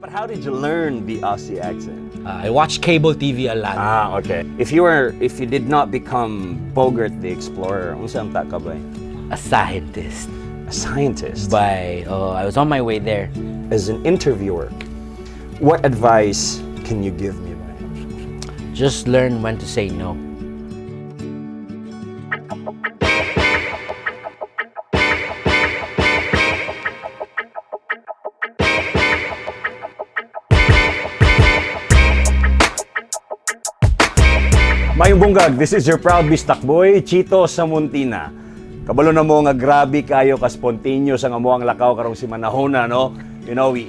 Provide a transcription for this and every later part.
But how did you learn the Aussie accent? I watch cable TV a lot. Okay. If you did not become Bogart the Explorer, unsa ang ka ba? A scientist. A scientist? I was on my way there. As an interviewer, what advice can you give me? Just learn when to say no. Mayong bunggag, this is your proud bistak boy, Chito Samontina. Kabalo na mo nga grabe kayo ka spontaneous ang amuang lakaw karong si Manahona, no? You know, we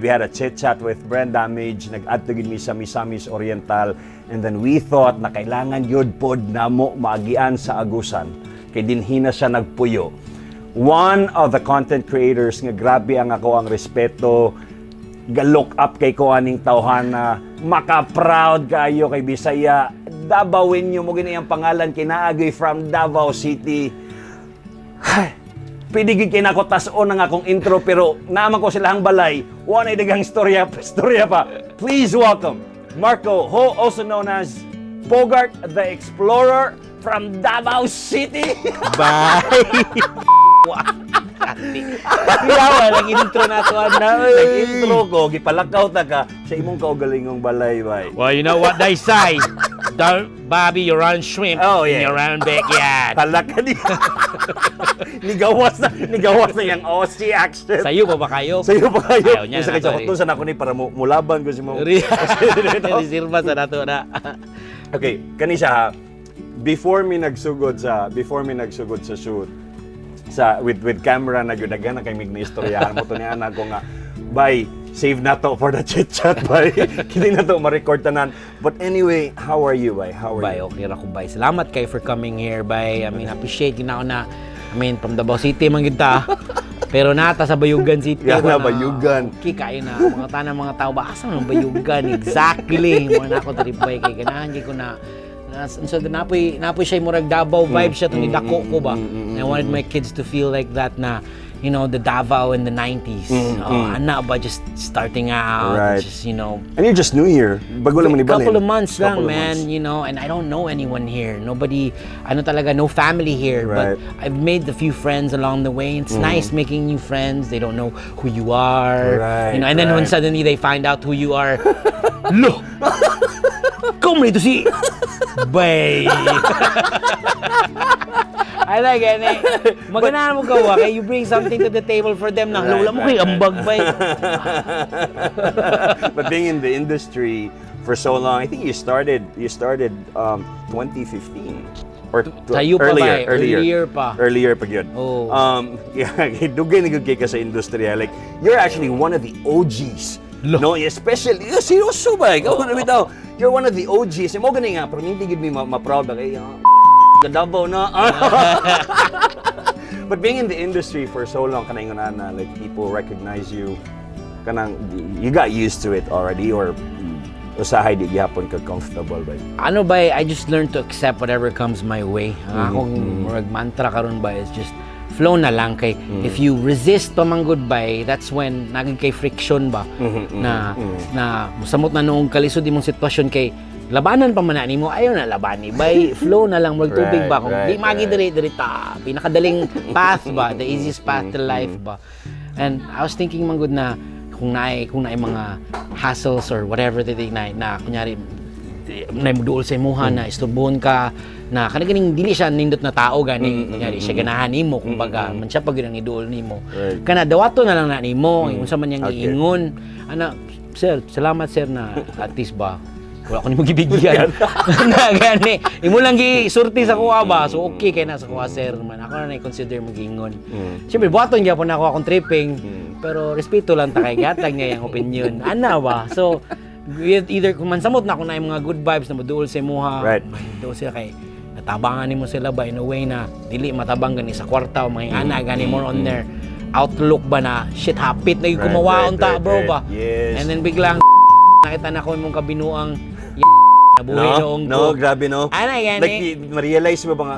had a chit-chat with Brand Damage, nag-add to mi sa Misamis Oriental, and then we thought na kailangan yun pod na mo maagian sa agusan, kay dinhi na siya nagpuyo. One of the content creators nga grabe ang ako ang respeto, ga-look up kay ko aning tawhana, maka-proud kayo kay Bisaya, Davawin nyo mo ginayang pangalan kinaagay from Davao City. Ay, pidigig kinako tas-on ang akong intro pero naman ko silahang balay. Wanay dagang storya pa. Please welcome Marco, who also known as Bogart the Explorer from Davao City. Bye! Yawa, nag-intro na ito. Nag-intro ko, gipalakaw ta ka sa imong kaugalingong balay, bay. Well, you know what they say. Don't Bobby your own shrimp in your own backyard. Talaka niya. Nigawas na yung Aussie accent. Sa'yo pa ba kayo? Sa'yo pa kayo. Ayaw niya Isa na, kay Chakotusan ako ni para mulaban ko si mo. Reserva sa nato na. Okay, kanisa ha. Before mi nagsugod sa shoot, with camera na gyud na kay mig na istoryahan mo to ni ana ko nga bye save na to for the chit chat bye kini na to ma-record tanan. But anyway, how are you bye? Okay ra ko bye. Salamat kay for coming here bye. I mean appreciate ginaon na. I mean from Davao City man gyud ta. Pero nata sa Bayugan City. Na Bayugan. Okay kayo na mga tanang mga tao ba asa man Bayugan exactly. Mo na ako trip bye kay ganahan ko na so napoy siya murag Davao vibe siya tong idako ko ba. I wanted my kids to feel like that na you know the Davao in the 90s. Ana ba just starting out, right. just you know. And you're just new here. Bago lang ni Couple of months lang, man, you know, and I don't know anyone here. Nobody, no family here, right. but I've made a few friends along the way. It's nice making new friends. They don't know who you are. Right, you know, and then when suddenly they find out who you are, lo. Come rito si Bay. I like it. Maganahan mo gawa kay you bring something to the table for them na lola mo kay ambag bay. But being in the industry for so long, I think you started 2015 or earlier pa gyud. Oh. Yeah, dugay ni gyud kay ka sa industriya. Like you're actually one of the OGs. No, especially seryoso ba? Ikaw na bitaw. You're one of the OGs. Mo gani nga, pero hindi gid mi ma-proud ba kay Davao na. But being in the industry for so long, kanang na like people recognize you, kanang you got used to it already or usahay di gyapon ka comfortable ba? Ano ba, I just learned to accept whatever comes my way. Ang akong murag mantra karon ba is just flow na lang kay if you resist pa man goodbye, that's when naging kay friction ba na musamot na noong kalisod imong sitwasyon kay labanan pa man na nimo ayaw na labani bay flow na lang mag tubig ba kung di magi diri ta pinakadaling path ba the easiest path to life ba. And I was thinking man good na kung naay mga hassles or whatever that na kunyari na muduol sa imuha na isturbon ka na kanang dili siya nindot na tao gani kunyari siya ganahan nimo kumbaga man siya pag ginang iduol nimo kana dawato na lang na nimo unsa man yang giingon ana sir salamat sir na at least ba wala ko nimo gibigyan na gani imo lang gisurti sa kuha ba so okay kay na sa kuha sir man ako na consider magingon syempre buhaton gyapon ako akong tripping pero respeto lang ta kay gatag niya yung opinion ana ba so either kung mansamot na ako na yung mga good vibes na maduol sa imuha right dool sila kay natabangan nimo sila ba in a way na dili matabang gani sa kwarta o mga ana gani more on their outlook ba na shit hapit na yung kumawaon ta bro ba and then biglang nakita na ko imong kabinuang nabuhay noong no grabe no ana gani like ma-realize mo ba nga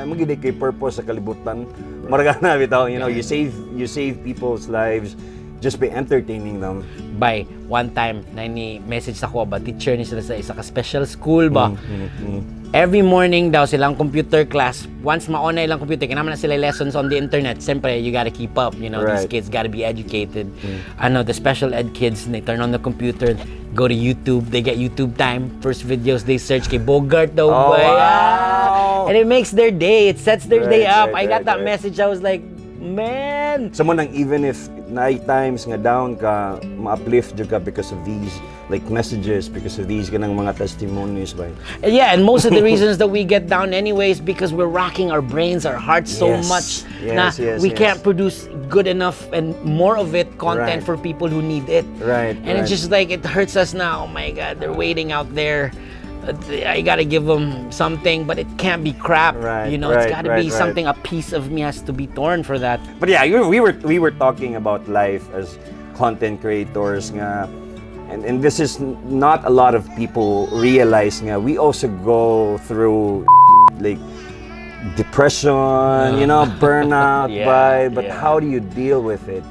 magiging kay purpose sa kalibutan marga na bitaw you know you save people's lives just by entertaining them. By one time, na ni-message ako ba, teacher ni sila sa isa ka special school ba? Every morning daw silang computer class, once ma-on na ilang computer, kinaman na sila lessons on the internet, siyempre, you gotta keep up, you know, these kids gotta be educated. Ano, the special ed kids, they turn on the computer, go to YouTube, they get YouTube time, first videos they search kay Bogart the Explorer. And it makes their day, it sets their day up. I got that message, I was like, man! Someone nang even if night times nga down ka, ma-uplift jud ka because of these like messages, because of these ganang mga testimonies ba. Yeah, and most of the reasons that we get down anyways because we're racking our brains, our hearts so much na we can't produce good enough and more of it content for people who need it. And it's just like it hurts us now. Oh my God, they're waiting out there. I gotta give them something, but it can't be crap. You know, it's gotta be something. A piece of me has to be torn for that. But yeah, we were talking about life as content creators nga, and this is not a lot of people realize nga we also go through like depression, you know, burnout, but how do you deal with it?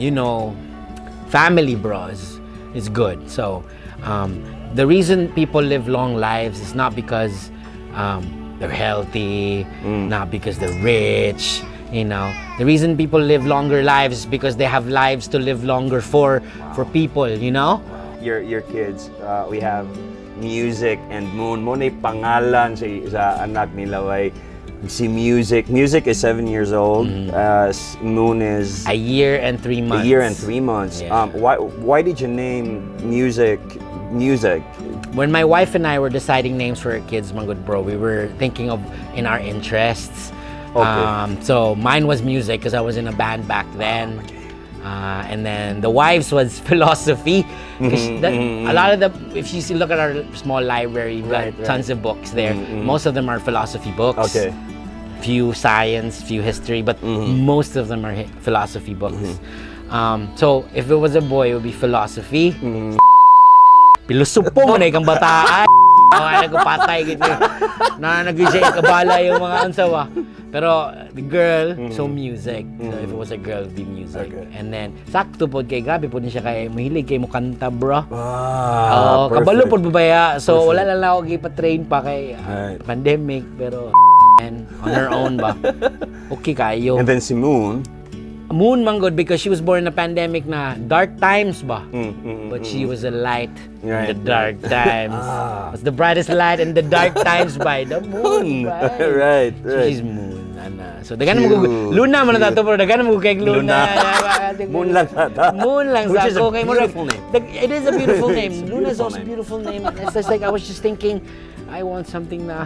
You know, family, bros, is good. So. The reason people live long lives is not because they're healthy, not because they're rich, you know. The reason people live longer lives is because they have lives to live longer for people, you know. Your kids, we have Music and Moon. Moon ay pangalan sa anak nila way. Si Music is 7 years old. Moon is a year and 3 months. A year and 3 months. Yeah. Why did you name Music? When my wife and I were deciding names for our kids, my good bro, we were thinking of in our interests. So mine was music because I was in a band back then. And then the wife's was philosophy. A lot of if you look at our small library, we've got tons of books there. Most of them are philosophy books. Few science, few history, but most of them are philosophy books. So if it was a boy, it would be philosophy. Pilusup po mo na ikang bataan. Mga nagpatay gitu. Na nag-isay kabala yung mga ansawa. Pero the girl, so music. So if it was a girl, it would be music. And then sakto po kay gabi po din siya kay mahilig kay mo kanta, bro. Kabalo po babaya. So wala lang ako gipa-train pa kay pandemic pero and on her own ba. Okay kayo. And then si Moon manggod because she was born in a pandemic na dark times ba. But she was a light in the dark times. Was the brightest light in the dark times by the moon. Right. So she's Moon. So dagan mo Luna man na tato pero dagan mo kay Luna. Moon lang sa. Moon lang sa. Which is a beautiful name. It is a beautiful name. Luna is also a beautiful name. It's just like I was just thinking I want something na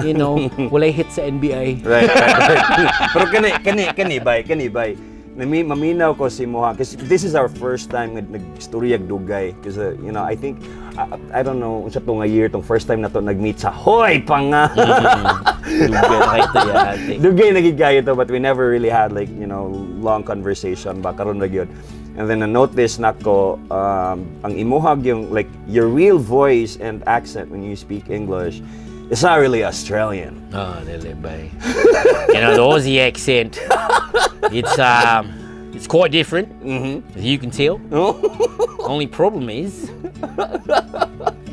you know, walay hit sa NBA. Right. Pero kani bay. Maminaw ko si Moha kasi this is our first time nag-storyag dugay kasi you know I think I don't know unsa to nga year tong first time na to nag-meet sa hoy panga. Dugay nagigayo to but we never really had like you know long conversation ba karon ra gyud. And then na-notice nako ang imuhag yung like your real voice and accent when you speak English. It's not really Australian. Oh, really, bye. You know, the Aussie accent, it's quite different, as you can tell. Only problem is,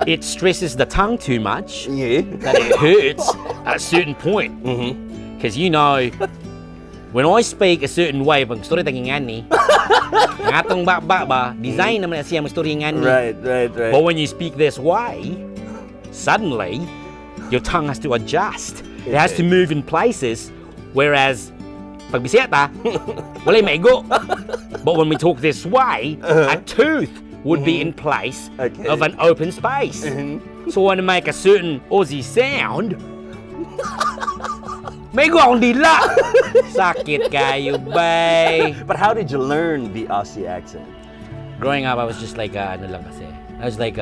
it stresses the tongue too much, that it hurts at a certain point. Because you know, when I speak a certain way, pag story taging ani, ang atong ba, design naman na siya mag story ngani. Right. But when you speak this way, suddenly, your tongue has to adjust. It has to move in places. Whereas, pag bisita, walay maigo. But when we talk this way, a tooth would be in place of an open space. So when I make a certain Aussie sound, maigo akong dila. Sakit kayo, bay. But how did you learn the Aussie accent? Growing up, I was just like, I was like,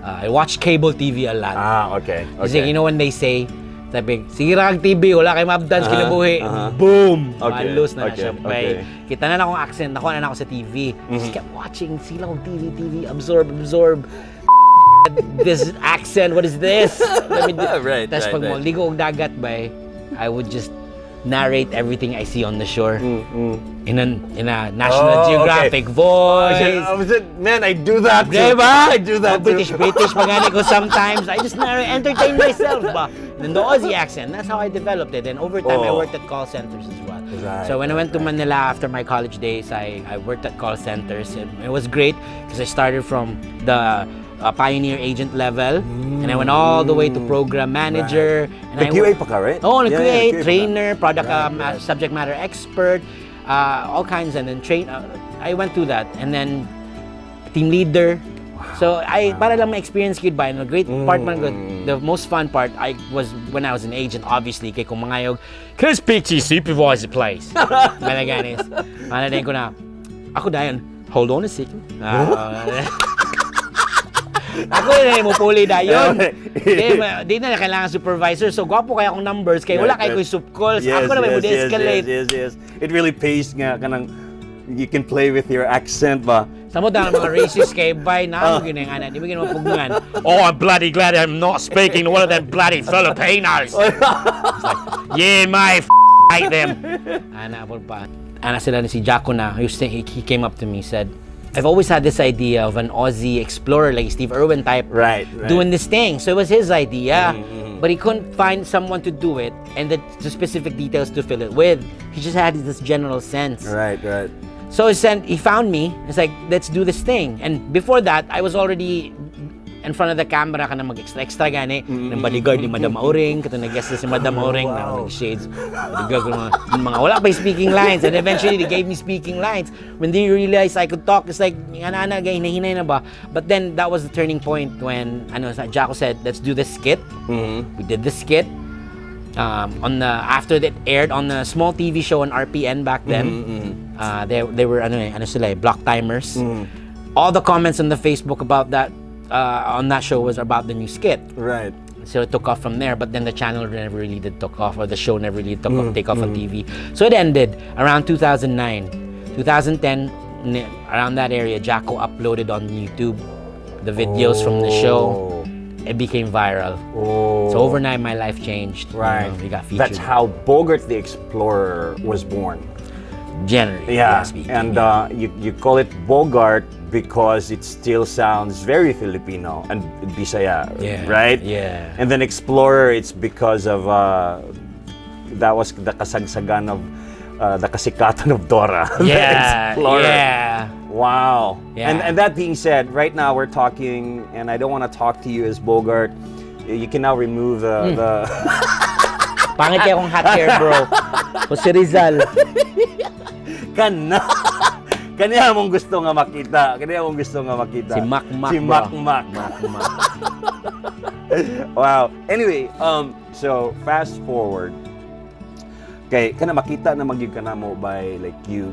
I watch cable TV a lot. Okay. Kasi you know when they say, sabi, sige rag TV, wala kayo mabdance kinabuhi. Boom! Malus na siya. Kita na akong accent, nakuha na ako sa TV. Just kept watching, sila akong TV, absorb. This accent, what is this? Right. Tapos pag ligo og dagat ba, I would just narrate everything I see on the shore in a National Geographic voice. Man, I do that too. Diba? I do that British too. magani ko sometimes. I just entertain myself ba. Then the Aussie accent, that's how I developed it. And over time, I worked at call centers as well. Right, So when I went to Manila after my college days, I worked at call centers. It was great because I started from the pioneer agent level, and I went all the way to program manager. And The QA pa ka, right? Oh, the Yeah, QA, QA pa ka. trainer, product Right. subject matter expert, all kinds, and then I went through that, and then team leader. So para lang ma-experience ko ba, the great part man ko, the most fun part was when I was an agent, obviously, kay kung mangayog, can I speak to your supervisor, please? Malaganis. Maladayin ko na, ako dayon, hold on a second. Ako na mo puli dayon. Di na kailangan supervisor. So gwapo kaya akong numbers kay wala kay ko sup calls. Ako na may mo de-escalate. Yes. It really pays nga kanang you can play with your accent ba. Samo dang mga racist kay bay na mo ginang ana. Di mo ginawa pugnan. Oh, I'm bloody glad I'm not speaking to one of them bloody Filipinos. It's like, yeah, my hate them. Ana po pa. Ana sila ni si Jaco na. He came up to me, said, I've always had this idea of an Aussie explorer, like Steve Irwin type, Right. doing this thing. So it was his idea, but he couldn't find someone to do it and the specific details to fill it with. He just had this general sense. Right. So he found me. It's like, let's do this thing. And before that, I was already in front of the camera ka na mag-extra gani ng bodyguard ni Madam Auring, kato nag-guest na si Madam Auring na nag-shades. Mga wala pa yung speaking lines, and eventually they gave me speaking lines. When they realized I could talk, it's like, ana hinahinay na ba? But then that was the turning point when Jaco said, let's do this skit. We did the skit. After that aired on a small TV show on RPN back then. They were block timers. All the comments on the Facebook about that on that show was about the new skit. Right. So it took off from there, but then the channel never really did took off, or the show never really take off on TV. So it ended around 2009. 2010, around that area, Jaco uploaded on YouTube the videos from the show. It became viral. So overnight, my life changed. Right. We got featured. That's how Bogart the Explorer was born. Generally, Yeah. speaking. And you call it Bogart because it still sounds very Filipino and Bisaya, right? Yeah. And then Explorer, it's because of that was the kasagsagan of the kasikatan of Dora. The Explorer. Yeah. Wow. Yeah. And that being said, right now we're talking, and I don't want to talk to you as Bogart. You can now remove the Pangit kaya akong hot hair, bro. Jose Rizal. Kanya mong gusto nga makita. Si Mac, Si bro. Mac. Mac. Wow. Anyway, so fast forward. Okay, kana makita na magyud kana mo by like you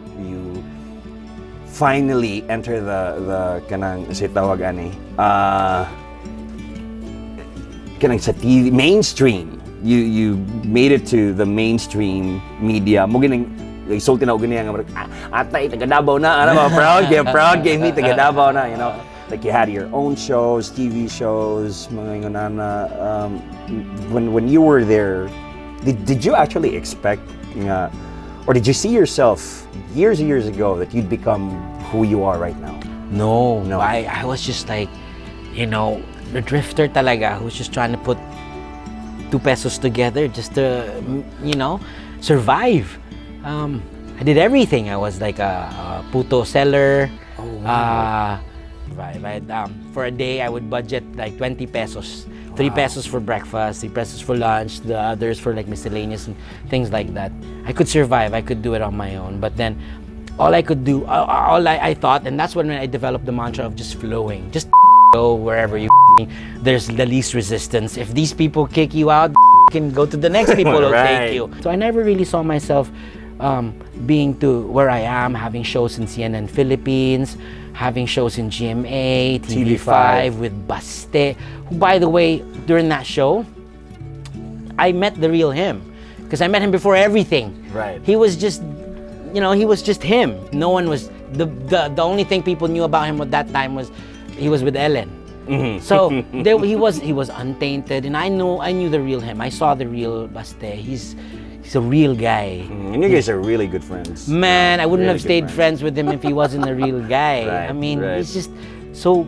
finally enter the kanang si tawag ani. Kanang sa TV mainstream. You made it to the mainstream media. Mo ginang isulti na og ganiya nga atay taga Davao na ano ba proud kay me taga Davao na, you know. Like you had your own shows, TV shows, mga ingonana. When you were there, did you actually expect or did you see yourself years and years ago that you'd become who you are right now? No. I was just like, the drifter talaga who's just trying to put 2 pesos together just to, survive. I did everything. I was like a puto seller. For a day, I would budget like 20 pesos. 3 pesos for breakfast, 3 pesos for lunch, the others for like miscellaneous and things like that. I could survive. I could do it on my own. But then, all I could do, I thought, and that's when I developed the mantra of just flowing. Just go wherever you there's the least resistance. If these people kick you out, can go to the next people who'll take you. So I never really saw myself being to where I am, having shows in CNN Philippines, having shows in GMA, TV5 with Baste, who, by the way, during that show, I met the real him. Because I met him before everything. Right. He was just, he was just him. No one was, the only thing people knew about him at that time was he was with Ellen. So he was untainted, and I knew the real him. I saw the real Baste. He's a real guy. And you guys are really good friends. Man, I wouldn't Really have stayed good friends with him if he wasn't a real guy. Right, I mean, right. he's just so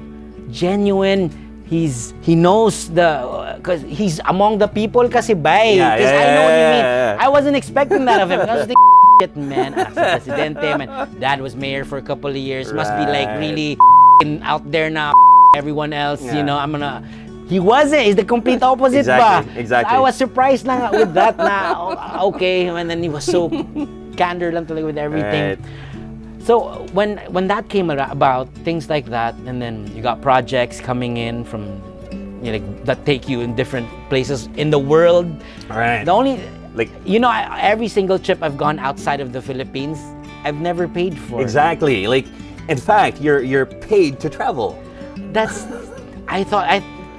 genuine. He knows because he's among the people kasi bay. Yeah, Because yeah, I know what you yeah, mean. yeah. I wasn't expecting that of him. I was thinking, shit, man, anak sa presidente, man. Dad was mayor for a couple of years. Must be like Right. really out there now. Everyone else, you Yeah. know, He wasn't. He's the complete opposite ba? Exactly. So I was surprised lang with that na, okay. And then he was so candor lang talaga with everything. Right. So when that came about, things like that, and then you got projects coming in from, you know, like, that take you in different places in the world. Right. The only, Like, you know, every single trip I've gone outside of the Philippines, I've never paid for. exactly. Like, in fact, you're paid to travel. That's,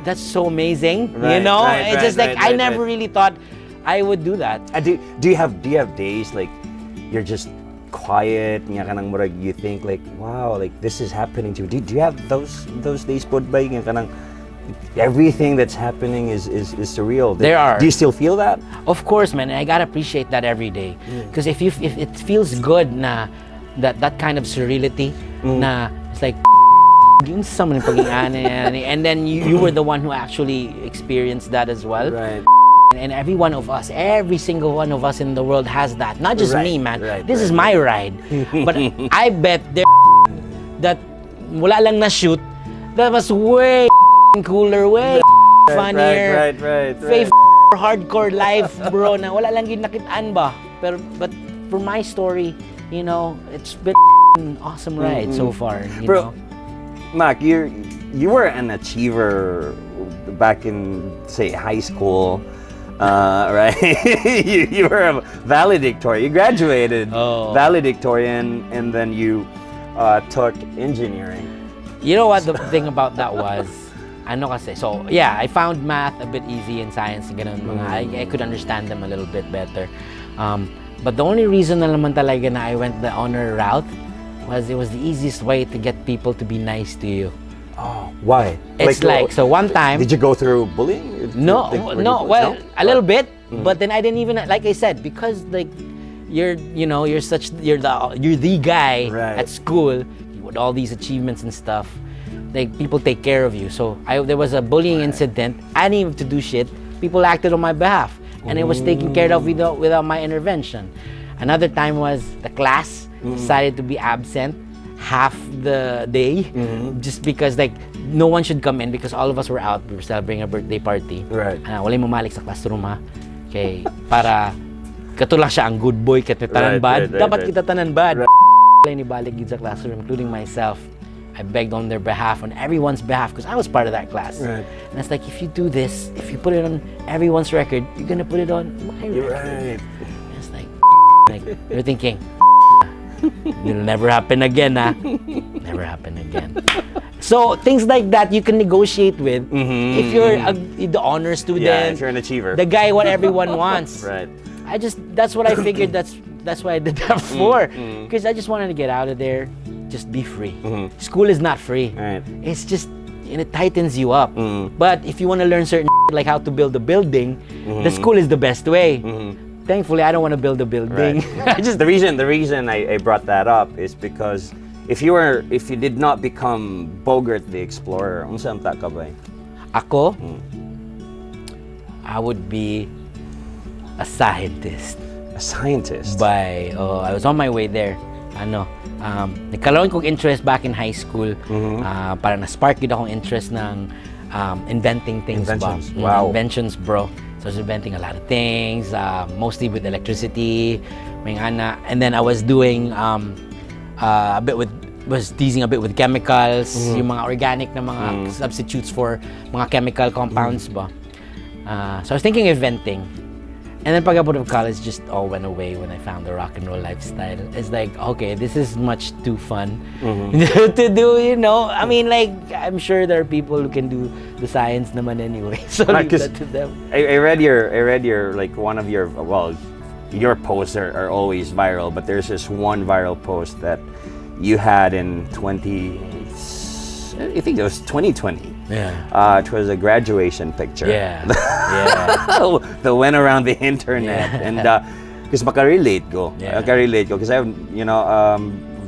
that's so amazing. You Right, know, right, it's right, just like right, I never right. really thought I would do that. And do you have days like you're just quiet, nga ka nang murag, you think like, wow, like this is happening to you. Do you have those days pod ba nga ka nang everything that's happening is surreal? There are. Do you still feel that? Of course, man. I gotta appreciate that every day. Because if it feels good na that kind of surreality na it's like yung someone and then you were the one who actually experienced that as well. Right. And every one of us, every single one of us in the world has that. Not just Right, me, man. right, This right. is my ride. But I bet there that wala lang na shoot that was way cooler, way funnier. Right. Way hardcore life, bro, na wala lang yun nakitaan ba. But for my story, you know, it's been an awesome ride so far, you Bro, know. Mac, you were an achiever back in, say, high school, right? you were a valedictorian. You graduated valedictorian, and then you took engineering. You know what the thing about that was? Ano kasi, so yeah, I found math a bit easy and science, ganun, I could understand them a little bit better. But the only reason na naman talaga na I went the honor route was it was the easiest way to get people to be nice to you. Oh, why? It's like so one time. Did you go through bullying? No, well, a little bit, Mm-hmm. but then I didn't even, like I said, because like you're the guy Right. at school with all these achievements and stuff. Like people take care of you. So there was a bullying incident. I didn't even have to do shit. People acted on my behalf, and it was taken care of without my intervention. Another time was the class decided to be absent half the day just because like no one should come in because all of us were out. We were celebrating a birthday party. Right. Wala mamalik sa classroom ha. Okay, para katulak siya ang good boy kita tanan bad. Dapat kita tanan bad. Ni balik gid sa classroom, including myself. I begged on their behalf, on everyone's behalf, because I was part of that class. Right. And it's like, if you do this, if you put it on everyone's record, you're gonna put it on my record. Right. And it's like you're thinking, it'll never happen again, huh? Never happen again. So things like that you can negotiate with if you're the honor student. Yeah, if you're an achiever. The guy what everyone wants. Right. That's what I figured. That's why I did that for, because I just wanted to get out of there, just be free. School is not free. Right. It's just, and it tightens you up. But if you want to learn certain like how to build a building, the school is the best way. Thankfully, I don't want to build a building. Right. The reason I brought that up is because if you did not become Bogart the Explorer, unsa ang taka ba? Ako, I would be a scientist. A scientist. I was on my way there. Nagkaroon kong interest back in high school. Para na-spark yun akong interest ng inventing things. Inventions. Ba? Wow. Inventions, bro. So I was inventing a lot of things, mostly with electricity. And then I was doing was teasing a bit with chemicals, yung mga organic na mga substitutes for mga chemical compounds ba. So I was thinking of inventing. And then pag out of college, just all went away when I found the rock and roll lifestyle. It's like, okay, this is much too fun to do, you know? I mean, like, I'm sure there are people who can do the science naman anyway. So leave that to them. I read your like one of your, well, your posts are always viral, but there's this one viral post that you had in I think it was 2020. Yeah. It was a graduation picture. Yeah. That went around the internet. Yeah. And Because makarelate ko. Yeah. Makarelate ko. Because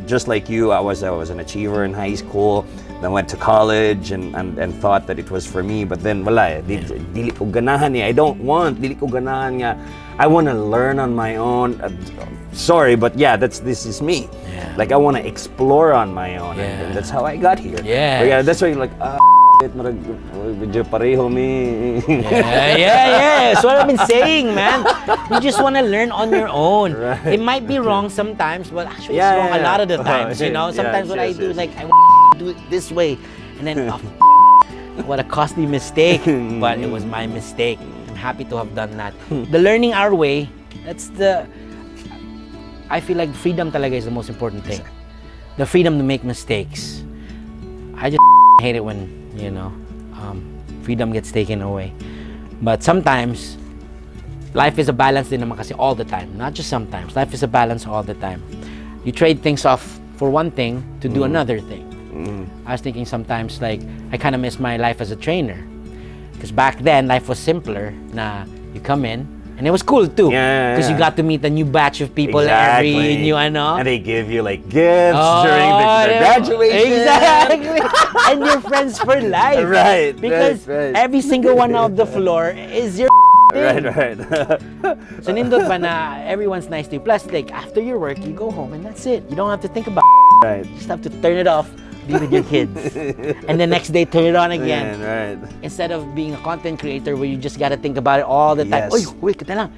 just like you, I was an achiever in high school. Then went to college and thought that it was for me. But then wala eh. Dili ko ganahan eh. Dili ko ganahan nga. I want to learn on my own. Sorry, but yeah, this is me. Yeah. Like I want to explore on my own. Yeah. And that's how I got here. Yeah. But yeah, that's why you're like, medyo pareho mi. Yeah. That's what I've been saying, man. You just want to learn on your own. Right. It might be wrong sometimes, but actually it's wrong a lot of the times, you know? Sometimes what I do is like, I want to do it this way. And then, what a costly mistake. But it was my mistake. I'm happy to have done that. The learning our way, I feel like freedom talaga is the most important thing. The freedom to make mistakes. I just hate it when, freedom gets taken away. But sometimes, life is a balance din naman kasi all the time. Not just sometimes. Life is a balance all the time. You trade things off for one thing to do another thing. I was thinking sometimes like, I kind of miss my life as a trainer. Because back then, life was simpler na you come in, and it was cool too. Because you got to meet a new batch of people every new And they give you like gifts during the graduation. Exactly. And you're friends for life. Right. Because every single one of the floor is your thing. Right. So nindot ba na everyone's nice to you. Plus, like, after your work, you go home and that's it. You don't have to think about it. Right. You just have to turn it off, be with your kids. And the next day, turn it on again. Right. Instead of being a content creator where you just gotta think about it all the time. Yes. Oy, wait, kita lang.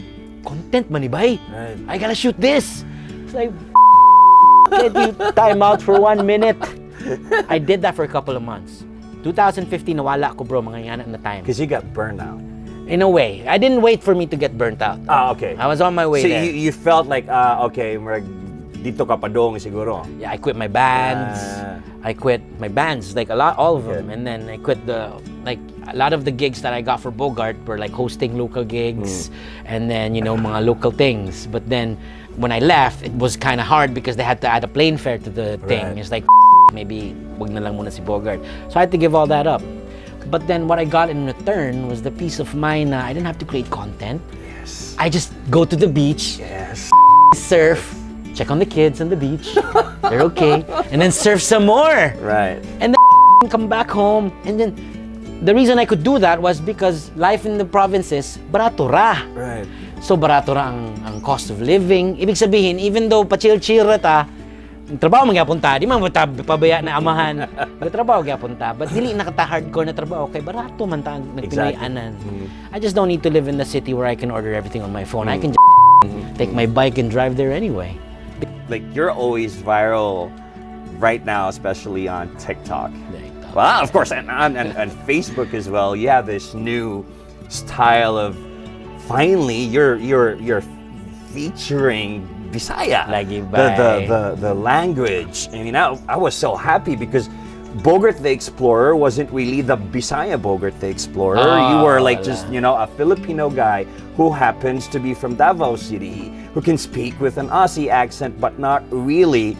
Content manibay. Right. I gotta shoot this. It's like, get you time out for 1 minute. I did that for a couple of months. 2015, nawala ko bro, mga yana na time. Because you got burned out. In a way. I didn't wait for me to get burnt out. Okay. I was on my way So there. you felt like, okay, dito ka padong siguro. Yeah, I quit my bands. I quit my bands, like all of them. Okay. And then I quit a lot of the gigs that I got for Bogart were like hosting local gigs and then, mga local things. But then when I left, it was kind of hard because they had to add a plane fare to the thing. Right. It's like, maybe wag na lang muna si Bogart. So I had to give all that up. But then what I got in return was the peace of mind na I didn't have to create content. Yes. I just go to the beach, Yes. surf, check on the kids on the beach. They're okay. And then surf some more. Right. And then come back home. And then the reason I could do that was because life in the provinces, barato ra. Right. So barato ra ang cost of living. Ibig sabihin, even though pa-chill-chill ra ta, trabaho magyapunta, di man pabaya na amahan. Trabaho magyapunta. But dili nakata hardcore na trabaho kay barato man ta nagpinayanan. I just don't need to live in the city where I can order everything on my phone. I can just take my bike and drive there anyway. Like you're always viral right now, especially on TikTok. Well, of course, and Facebook as well. You have this new style of finally you're featuring Bisaya, Lagi ba? the language. I mean, I was so happy because Bogart the Explorer wasn't really the Bisaya Bogart the Explorer. You were like just, a Filipino guy who happens to be from Davao City, who can speak with an Aussie accent, but not really,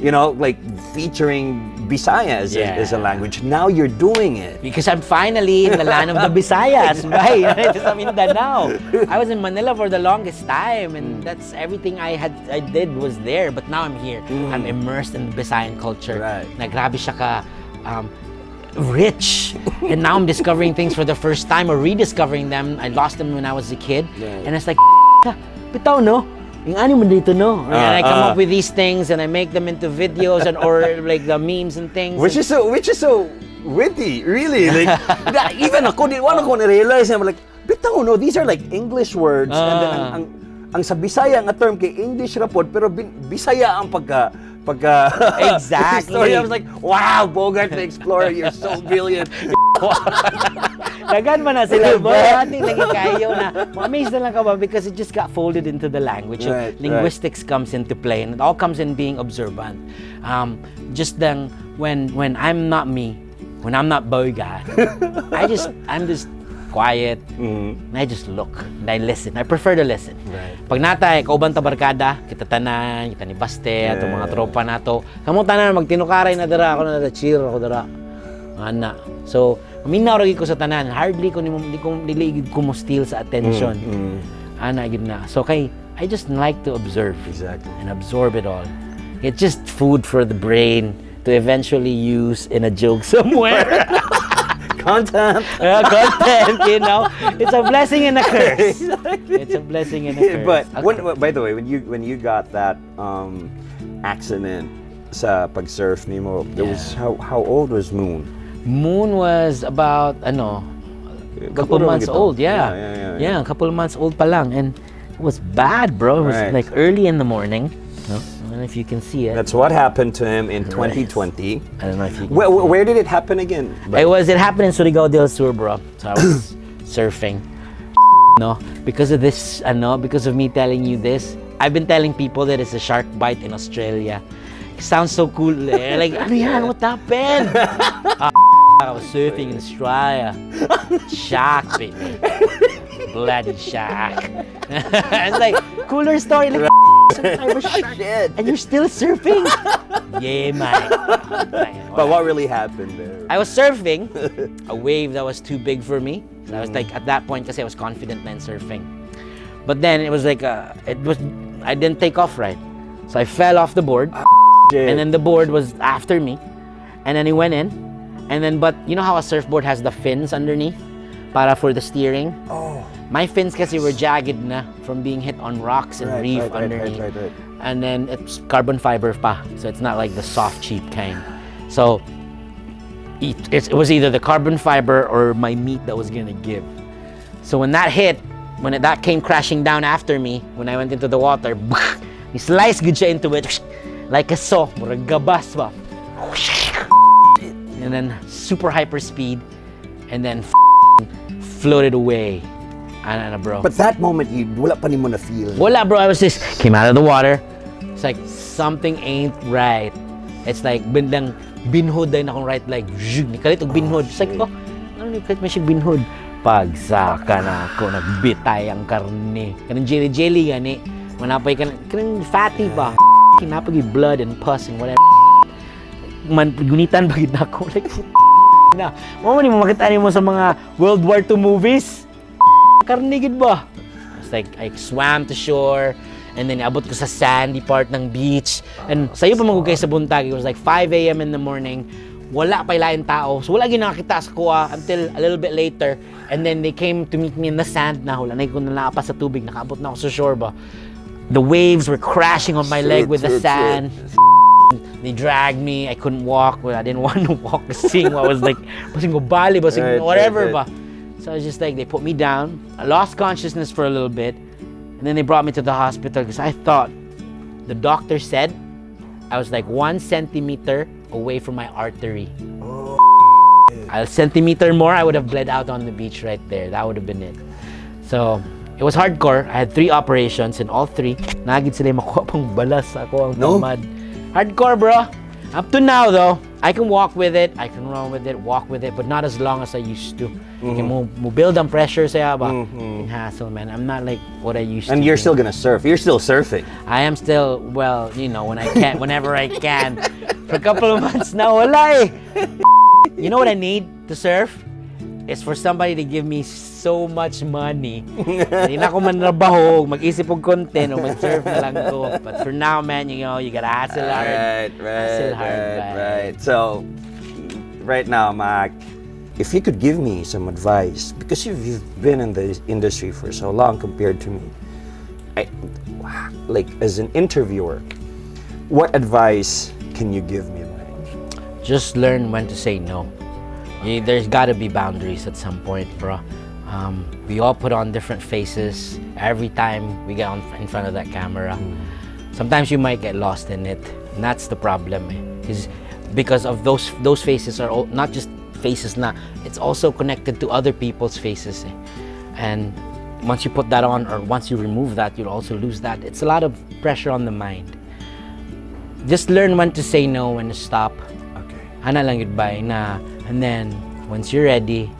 like featuring Bisaya as a language. Now you're doing it. Because I'm finally in the land of the Bisayas, right? Sa Mindanao. I was in Manila for the longest time, and that's everything I did was there. But now I'm here. I'm immersed in the Bisayan culture. Right. Na grabe siya ka rich. And now I'm discovering things for the first time or rediscovering them. I lost them when I was a kid. Right. And it's like, bitaw, no? Yung ano mo dito, no? And I come up with these things and I make them into videos or like the memes and things. Which is so witty, really. Like even ako di wala ko na-realize na like, bitaw no, these are like English words and then ang sa Bisaya nga term kay English rapod pero Bisaya ang pagka Exactly. story. I was like, wow, Bogart the Explorer, you're so brilliant. Dagan man na sila, boy. Ating nagikayo na. Amazed na lang ka ba because it just got folded into the language. Right, Linguistics comes into play and it all comes in being observant. Just then, when I'm not me, when I'm not Bogart, I'm just quiet, and I just look, and I listen. I prefer to listen. Right. Pag natay, kauban ta barkada, kita tanan, kita ni Baste, ato mga tropa nato. Kamo tanan magtinukaray na dara, ako na cheer ako dara. Ana. So, minaw ra gid ko sa tanan. Hardly ko dili ko mo steal sa attention. Ana gid na. So kay I just like to observe. Exactly. And absorb it all. It's just food for the brain to eventually use in a joke somewhere. Content. Content, you know. It's a blessing and a curse. It's a blessing and a curse. But Okay. by the way, when you got that accident sa pag-surf nimo, there was how old was Moon? Moon was about couple months old. Yeah, a couple of months old pa lang, and it was bad, bro. It was Right. like early in the morning. No? I don't know if you can see it. That's what happened to him in 2020. I don't know if you can Where did it happen again? It happened in Surigao del Sur, bro. So I was surfing. No, because of this, because of me telling you this, I've been telling people that it's a shark bite in Australia. It sounds so cool. Like, ano yan? What happened? I was surfing in Australia. Shark bit me. Bloody shark. It's like, cooler story. Like, I was shit. And you're still surfing? Yeah, man. But what really happened there? I was surfing a wave that was too big for me. So I was like, at that point, kasi I was confident na in surfing. But then it was like, I didn't take off right. So I fell off the board. And then the board was after me. And then it went in. And then, but you know how a surfboard has the fins underneath? Para for the steering? Oh. My fins kasi were jagged na from being hit on rocks and reef underneath. Right. And then it's carbon fiber pa. So it's not like the soft, cheap kind. So it was either the carbon fiber or my meat that was gonna give. So when that hit, that came crashing down after me, when I went into the water, he sliced good siya into it like a saw, murag gabas ba. And then super hyper speed, and then floated away. Ano, bro. But that moment, wala pa ni mo na feel. Wala, bro. I was just came out of the water. It's like something ain't right. It's like bindang binhod din akong right leg. Nikalit og binhod. It's like, ano nikalit mo siya binhod? Pagsaka na ako, nagbitay ang karne. Kanang jelly gani. Manapay ka na, kanang fatty ba? Kinapag yung blood and pus and whatever. Gunitan ba gid ako? Like, na. Mo man mo makita mo sa mga World War II movies. Karne gid ba? It's like I swam to shore and then abot ko sa sandy part ng beach. And sayo pa magugay sa buntag. It was like 5 a.m. in the morning. Wala pa ilain tao. So wala ginakita sa kuha until a little bit later. And then they came to meet me in the sand na hula. Ko na pa sa tubig. Nakaabot na ako sa shore ba. The waves were crashing on my leg with the sand. They dragged me. I couldn't walk. Well, I didn't want to walk. Seeing what was like, basing ko bali, basing whatever ba. So I was just like, they put me down. I lost consciousness for a little bit. And then they brought me to the hospital because I thought, the doctor said, I was like 1 centimeter away from my artery. Oh, A centimeter more, I would have bled out on the beach right there. That would have been it. So, it was hardcore. I had 3 operations and all 3, nagid sila makuha pang balas ako ang tamad. Hardcore, bro. Up to now, though, I can walk with it, I can run with it, walk with it, but not as long as I used to. Mo build ang pressure saya ba? Hassle, man. I'm not like what I used to. And you're still gonna surf. You're still surfing. I am still, well, you know, when I can, whenever I can. For a couple of months now, wala eh. You know what I need to surf? Is for somebody to give me so much money. Hindi na ako manrabaho, mag-isip og content o mag-surf na lang ko. But for now, man, you know, you gotta hustle hard. Hustle hard, Right. So, right now, Mac, if you could give me some advice, because you've been in the industry for so long compared to me, like as an interviewer, what advice can you give me? Just learn when to say no. There's got to be boundaries at some point, bro. We all put on different faces every time we get in front of that camera. Sometimes you might get lost in it, and that's the problem. Because of those faces are not just faces na, it's also connected to other people's faces. And once you put that on, or once you remove that, you'll also lose that. It's a lot of pressure on the mind. Just learn when to say no, when to stop. Okay. Ana lang goodbye na. And then, once you're ready,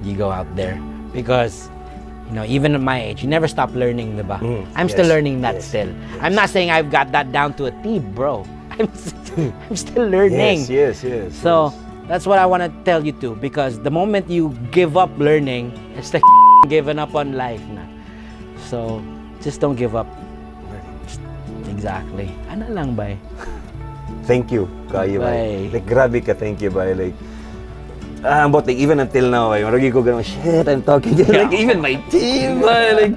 you go out there. Because, you know, even at my age, you never stop learning, diba? I'm still learning that still. I'm not saying I've got that down to a T, bro. I'm still learning. Yes. So, that's what I want to tell you too. Because the moment you give up learning, it's like giving up on life na. So, Just don't give up. Exactly. Ano lang ba? Thank you, kayo, Bye. Like, grabe ka, thank you, bye. Like, but like, even until now, maragi ko ganun, shit, I'm talking to like, even my team, like,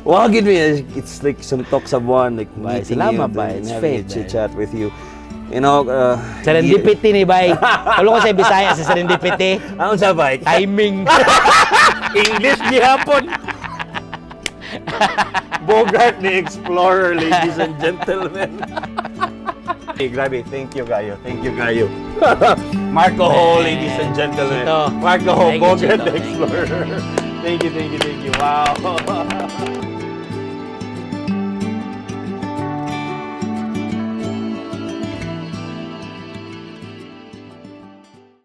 wagin me, it's like some talks of one, like, Bye. meeting Salamat, you, bye. It's having a fate, chit-chat with you. You know, Serendipity ni Bay. Tulo ko sa Bisaya sa serendipity. Ano sa bike? Timing. English gihapon. Bogart the Explorer, ladies and gentlemen. Hey, grabe, thank you kayo. Thank you kayo. Marco Ho, ladies and gentlemen. Chito. Marco Ho, Thank you, Bogart Chito. the Explorer. Thank you, thank you, thank you. Wow.